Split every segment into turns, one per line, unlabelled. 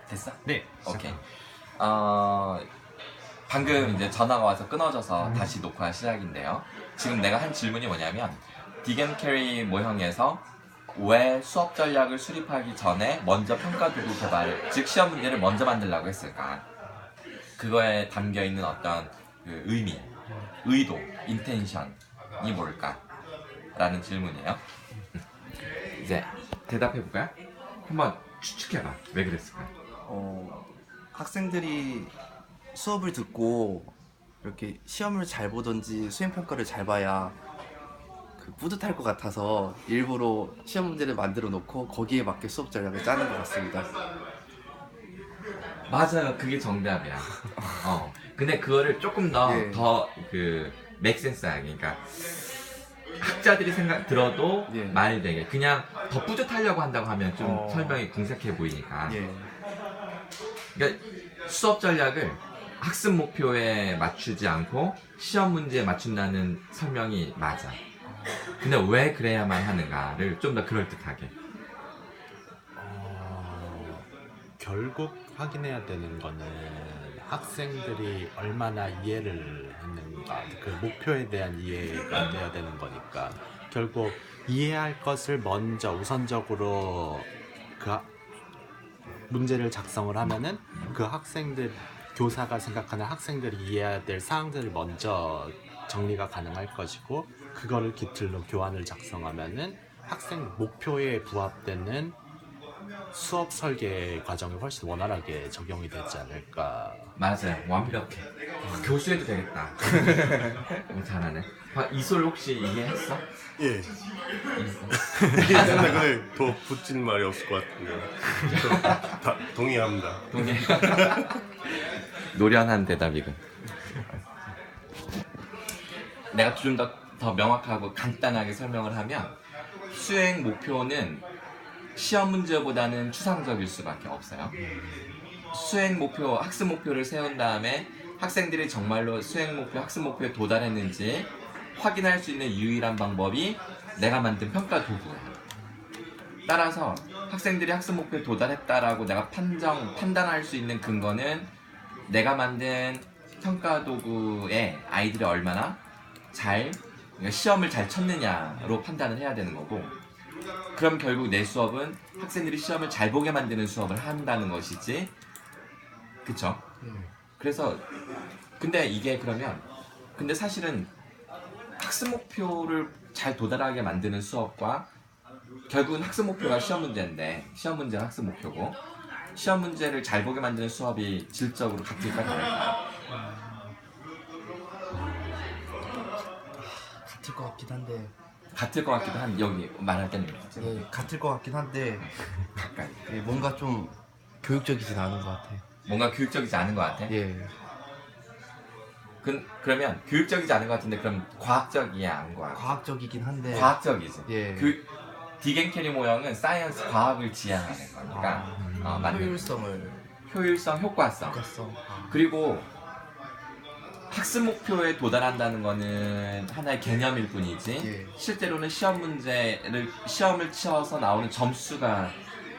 됐어?
네.
오케이. 방금 이제 전화가 와서 끊어져서 다시 녹화 시작인데요. 지금 내가 한 질문이 뭐냐면 딕 앤 캐리 모형에서 왜 수업 전략을 수립하기 전에 먼저 평가 도구 개발, 즉 시험 문제를 먼저 만들라고 했을까? 그거에 담겨 있는 어떤 그 의미, 의도, 인텐션이 뭘까? 라는 질문이에요. 이제 대답해 볼까요? 한번 추측해봐. 왜 그랬을까?
학생들이 수업을 듣고 이렇게 시험을 잘 보던지 수행평가를 잘 봐야 그 뿌듯할 것 같아서 일부러 시험 문제를 만들어 놓고 거기에 맞게 수업 전략을 짜는 것 같습니다.
맞아요. 그게 정답이야. 근데 그거를 조금
예.
더 맥센스하게, 그러니까 학자들이 들어도
예.
말이 되게 그냥 더 뿌듯하려고 한다고 하면 좀 설명이 궁색해 보이니까.
예.
그러니까 수업 전략을 학습 목표에 맞추지 않고 시험 문제에 맞춘다는 설명이 맞아. 근데 왜 그래야만 하는가를 좀 더 그럴듯하게.
결국 확인해야 되는 거는 학생들이 얼마나 이해를 했는가, 그 목표에 대한 이해가 돼야 되는 거니까 결국 이해할 것을 먼저 우선적으로 문제를 작성을 하면은 그 학생들, 교사가 생각하는 학생들이 이해해야 될 사항들을 먼저 정리가 가능할 것이고, 그거를 기틀로 교환을 작성하면은 학생 목표에 부합되는 수업 설계 과정이 훨씬 원활하게 적용이 되지 않을까.
맞아요. 완벽해. 교수해도 되겠다. 너무 잘하네. 이솔 혹시 이해했어?
예. 근데 더 붙인 말이 없을 것 같은데. 다 동의합니다.
동의. 노련한 대답이군. 내가 좀 더 명확하고 간단하게 설명을 하면 수행 목표는 시험 문제보다는 추상적일 수밖에 없어요. 수행 목표, 학습 목표를 세운 다음에 학생들이 정말로 수행 목표, 학습 목표에 도달했는지 확인할 수 있는 유일한 방법이 내가 만든 평가 도구예요. 따라서 학생들이 학습 목표에 도달했다라고 내가 판단할 수 있는 근거는 내가 만든 평가 도구에 아이들이 얼마나 그러니까 시험을 잘 쳤느냐로 판단을 해야 되는 거고, 그럼 결국 내 수업은 학생들이 시험을 잘 보게 만드는 수업을 한다는 것이지, 그쵸? 그래서 근데 이게 근데 사실은 학습 목표를 잘 도달하게 만드는 수업과 결국은 학습 목표가 시험 문제인데 시험 문제는 학습 목표고, 시험 문제를 잘 보게 만드는 수업이 질적으로 같을까 다를까?
같을 것 같긴 한데.
같을 것 같기도 한, 여기 말할 때는
예, 같을 것 같긴 한데
가까이.
예, 뭔가 좀 교육적이진 않은 것 같아요.
뭔가 교육적이지 않은 것 같아?
예.
그러면 교육적이지 않은 것 같은데 그럼 과학적이야 안 과학?
과학적이긴 한데.
과학적이지.
예.
딕 앤 캐리 모형은 사이언스, 과학을 지향하는 거니까 맞는 효율성, 효과성. 그리고 학습 목표에 도달한다는 거는 하나의 개념일 뿐이지,
예.
실제로는 시험을 치어서 나오는 점수가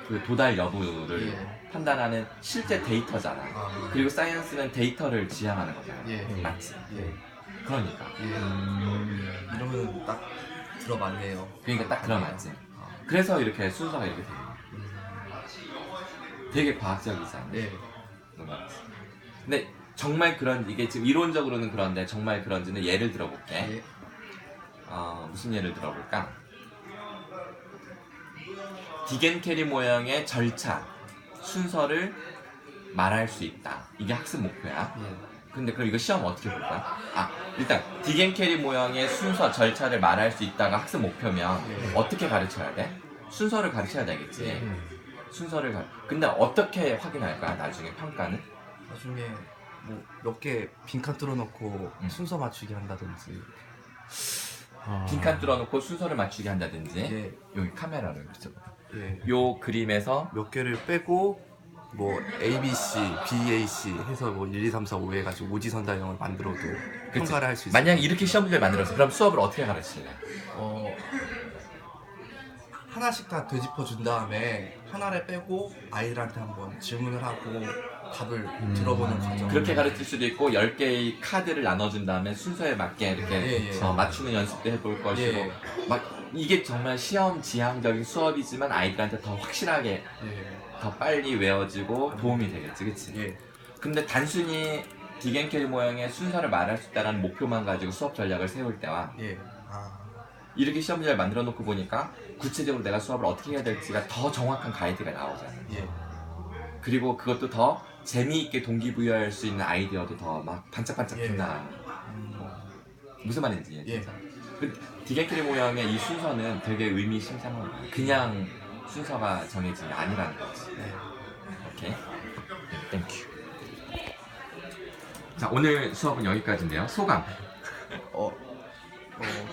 그 도달 여부를
예.
판단하는 실제 데이터잖아. 그리고 사이언스는 데이터를 지향하는 거잖아.
예.
맞지?
예.
그러니까.
이러면 딱 들어맞네요.
그러니까 딱 그러맞지. 그래서 이렇게 순서가 이렇게 되는 거야. 되게 과학적이잖아.
예.
맞지. 근데 정말 이게 지금 이론적으로는 그런데 정말 그런지는 예를 들어볼게.
예.
무슨 예를 들어볼까? 딕 앤 캐리 모형의 절차, 순서를 말할 수 있다. 이게 학습 목표야. 근데 그럼 이거 시험 어떻게 볼 거야? 일단 딕 앤 캐리 모형의 순서, 절차를 말할 수 있다가 학습 목표면 어떻게 가르쳐야 돼? 순서를 가르쳐야 되겠지. 근데 어떻게 확인할 거야? 나중에 평가는?
나중에 뭐 몇 개 빈칸 뚫어놓고 순서 맞추기 한다든지.
빈칸 뚫어놓고 순서를 맞추게 한다든지.
예.
여기 카메라를 그쵸?
예.
요 그림에서
몇 개를 빼고 뭐 ABC, BAC 해서 뭐 1, 2, 3, 4, 5 해가지고 오지선다형을 만들어도 평가를 할 수 있어요.
만약 이렇게 시험 문제를 만들었어. 그럼 수업을 어떻게 가르칠래?
하나씩 다 되짚어 준 다음에 하나를 빼고 아이들한테 한번 질문을 하고 답을 들어보는 과정.
그렇게 가르칠 수도 있고 10개의 카드를 나눠준 다음에 순서에 맞게 이렇게
예, 예.
맞추는 연습도 해볼 것이고
예.
막 이게 정말 시험 지향적인 수업이지만 아이들한테 더 확실하게
예.
더 빨리 외워지고 도움이 되겠지, 그치?
예.
근데 단순히 디겐켈 모형의 순서를 말할 수 있다는 목표만 가지고 수업 전략을 세울 때와
예. 아.
이렇게 시험 문제를 만들어 놓고 보니까 구체적으로 내가 수업을 어떻게 해야 될지가 더 정확한 가이드가 나오잖아.
예.
그리고 그것도 더 재미있게 동기부여할 수 있는 아이디어도 더 막 반짝반짝
예.
빛나는. 무슨 말인지
예.
이해했어? 디겐켈 모형의 이 순서는 되게 의미심장한 거야. 그냥 순서가 정해진 게 아니라는 거지.
네.
오케이. 땡큐. 자, 오늘 수업은 여기까지인데요. 소감.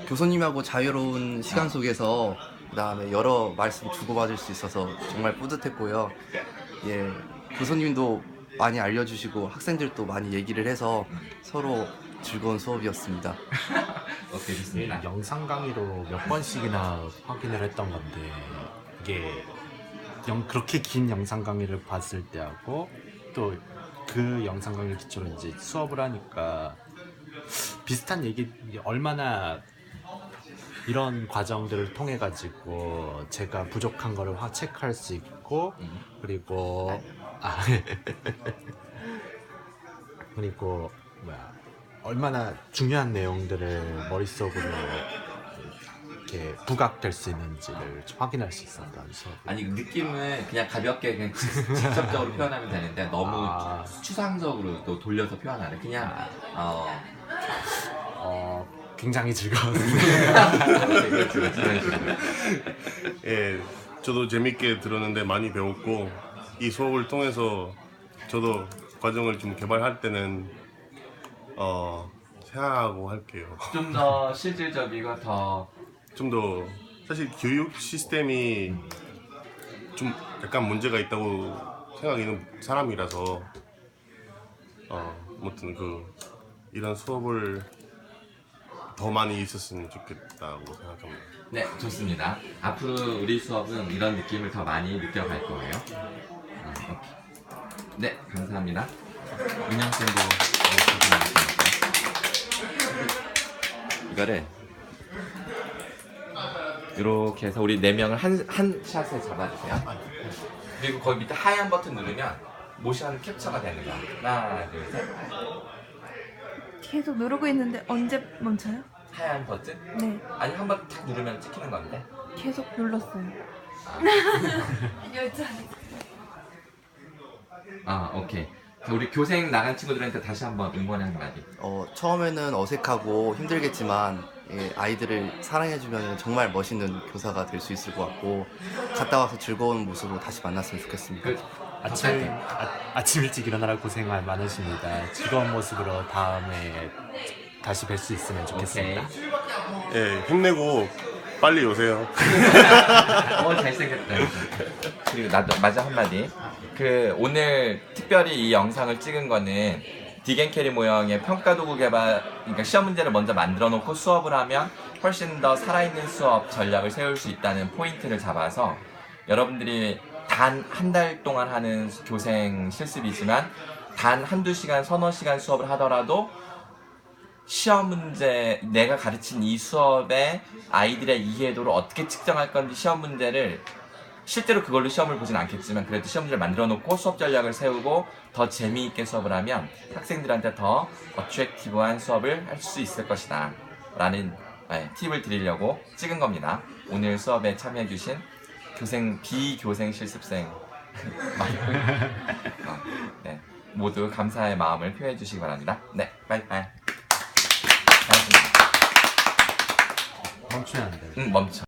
교수님하고 자유로운 시간 속에서 그다음에 여러 말씀 주고받을 수 있어서 정말 뿌듯했고요. 예, 교수님도 많이 알려주시고 학생들도 많이 얘기를 해서 서로 즐거운 수업이었습니다.
오케이, 좋습니다.
영상 강의로 몇 번씩이나 확인을 했던 건데 이게 그렇게 긴 영상 강의를 봤을 때하고 또 그 영상 강의 기초로 이제 수업을 하니까 비슷한 얘기, 얼마나 이런 과정들을 통해 가지고 제가 부족한 거를 체크할 수 있고 그리고 그리고 얼마나 중요한 내용들을 머릿속으로 이렇게 부각될 수 있는지를 확인할 수 있었던 수업.
아니, 느낌은 그냥 가볍게 그냥 직접적으로 표현하면 되는데 너무 추상적으로 또 돌려서 표현하는 그냥
굉장히 즐거웠어요.
그렇지.
예, 저도 재밌게 들었는데 많이 배웠고 이 수업을 통해서 저도 과정을 좀 개발할 때는 생각하고 할게요.
좀 더 실질적이고 더
좀 더 사실 교육 시스템이 좀 약간 문제가 있다고 생각하는 사람이라서 아무튼 이런 수업을 더 많이 있었으면 좋겠다고 생각합니다.
네, 좋습니다. 앞으로 우리 수업은 이런 느낌을 더 많이 느껴갈 거예요. 오케이. 네, 감사합니다. 은영쌤도 이거를 이렇게 해서 우리 4명을 한 샷에 잡아주세요. 그리고 거기 밑에 하얀 버튼 누르면 모션 캡처가 되는 거야. 하나, 둘, 셋.
계속 누르고 있는데 언제 멈춰요?
하얀 버튼?
네,
아니, 한 번 탁 누르면 찍히는 건데.
계속 눌렀어요.
오케이. 우리 교생 나간 친구들한테 다시 한번 응원의 한마디.
처음에는 어색하고 힘들겠지만 아이들을 사랑해주면 정말 멋있는 교사가 될 수 있을 것 같고 갔다 와서 즐거운 모습으로 다시 만났으면 좋겠습니다.
아침 일찍 일어나라 고생 많으십니다. 즐거운 모습으로 다음에 다시 뵐 수 있으면 좋겠습니다.
예, 힘내고 빨리 오세요.
잘생겼다. 그리고 나도 마저 한마디. 오늘 특별히 이 영상을 찍은 거는 디겐켈이 모형의 평가 도구 개발, 그러니까 시험 문제를 먼저 만들어 놓고 수업을 하면 훨씬 더 살아있는 수업 전략을 세울 수 있다는 포인트를 잡아서 여러분들이 단 한 달 동안 하는 교생 실습이지만 단 한두 시간, 서너 시간 수업을 하더라도 시험 문제, 내가 가르친 이 수업에 아이들의 이해도를 어떻게 측정할 건지 시험 문제를 실제로 그걸로 시험을 보진 않겠지만 그래도 시험 문제를 만들어 놓고 수업 전략을 세우고 더 재미있게 수업을 하면 학생들한테 더 어트랙티브한 수업을 할 수 있을 것이다 라는 팁을 드리려고 찍은 겁니다. 오늘 수업에 참여해 주신 비교생 실습생 네, 모두 감사의 마음을 표해 주시기 바랍니다. 네, 빠이빠이.
멈추면 안 돼요.
응, 멈춰.